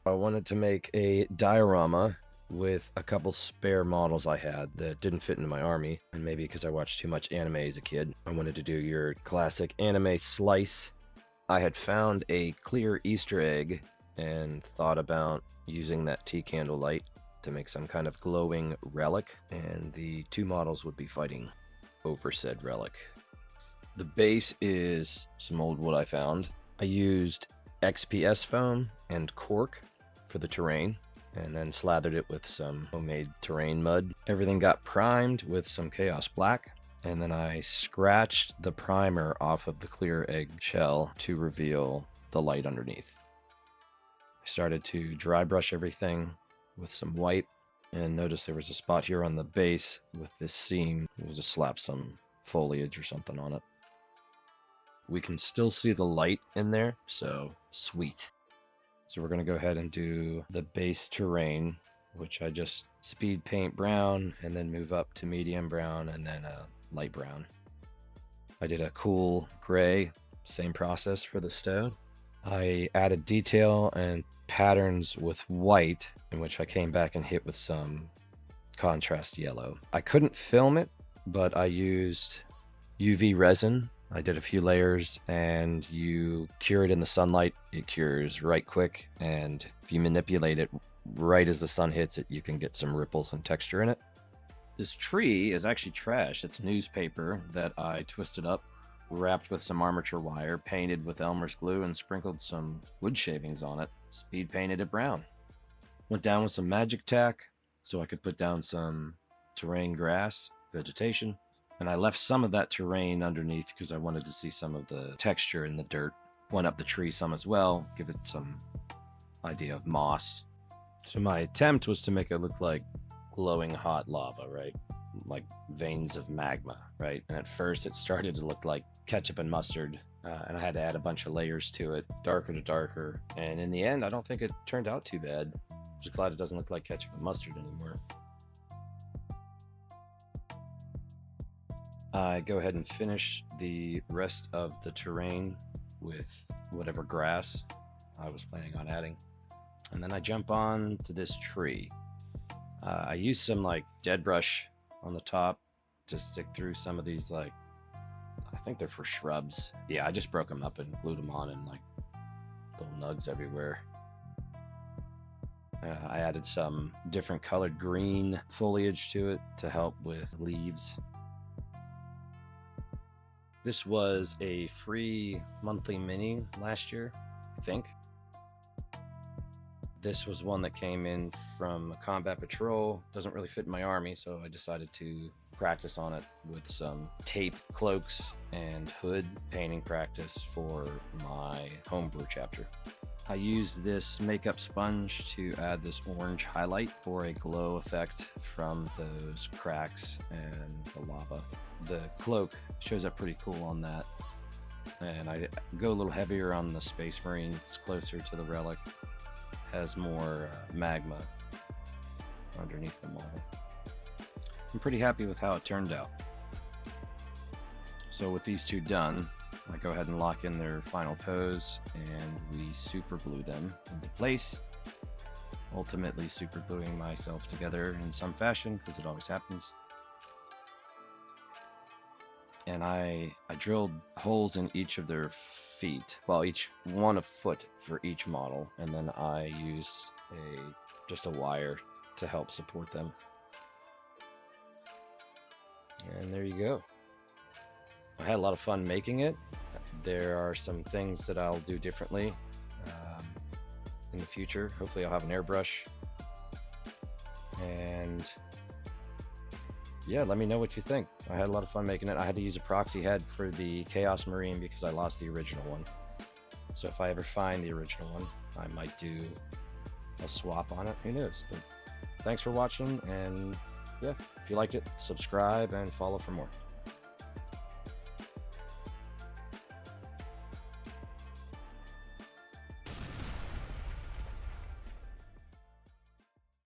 I wanted to make a diorama with a couple spare models I had that didn't fit into my army, and maybe because I watched too much anime as a kid, I wanted to do your classic anime slice. I had found a clear Easter egg and thought about using that tea candle light to make some kind of glowing relic, and the two models would be fighting over said relic. The base is some old wood I found. I used XPS foam and cork for the terrain, and then slathered it with some homemade terrain mud. Everything got primed with some Chaos Black, and then I scratched the primer off of the clear egg shell to reveal the light underneath. I started to dry brush everything with some white, and noticed there was a spot here on the base with this seam. We'll just slap some foliage or something on it. We can still see the light in there, so sweet. So we're going to go ahead and do the base terrain, which I just speed paint brown and then move up to medium brown and then a light brown. I did a cool gray, same process for the stone. I added detail and patterns with white, in which I came back and hit with some contrast yellow. I couldn't film it, but I used UV resin. I did a few layers, and you cure it in the sunlight. It cures right quick, and if you manipulate it right as the sun hits it, you can get some ripples and texture in it. This tree is actually trash. It's newspaper that I twisted up, wrapped with some armature wire, painted with Elmer's glue, and sprinkled some wood shavings on it. Speed painted it brown. Went down with some magic tack so I could put down some terrain grass, vegetation. And I left some of that terrain underneath because I wanted to see some of the texture in the dirt. Went up the tree some as well, give it some idea of moss. So my attempt was to make it look like glowing hot lava, right? Like veins of magma, right? And at first it started to look like ketchup and mustard, and I had to add a bunch of layers to it, darker to darker. And in the end, I don't think it turned out too bad. I'm just glad it doesn't look like ketchup and mustard anymore. I go ahead and finish the rest of the terrain with whatever grass I was planning on adding. And then I jump on to this tree. I use some like dead brush on the top to stick through some of these, like, I think they're for shrubs. Yeah, I just broke them up and glued them on, and like little nugs everywhere. I added some different colored green foliage to it to help with leaves. This was a free monthly mini last year, I think. This was one that came in from a combat patrol. Doesn't really fit in my army, so I decided to practice on it with some tape, cloaks, and hood painting practice for my homebrew chapter. I used this makeup sponge to add this orange highlight for a glow effect from those cracks and the lava. The cloak shows up pretty cool on that, and I go a little heavier on the Space Marine. It's closer to the relic, has more magma underneath the model. I'm pretty happy with how it turned out. So with these two done, I go ahead and lock in their final pose, and we super glue them into place, ultimately super gluing myself together in some fashion, because it always happens. And I drilled holes in each of their feet, well, each one a foot for each model, and then I used just a wire to help support them. And there you go. I had a lot of fun making it. There are some things that I'll do differently in the future. Hopefully I'll have an airbrush. And yeah, let me know what you think. I had a lot of fun making it. I had to use a proxy head for the Chaos Marine because I lost the original one. So if I ever find the original one, I might do a swap on it. Who knows? But thanks for watching, and yeah, if you liked it, subscribe and follow for more.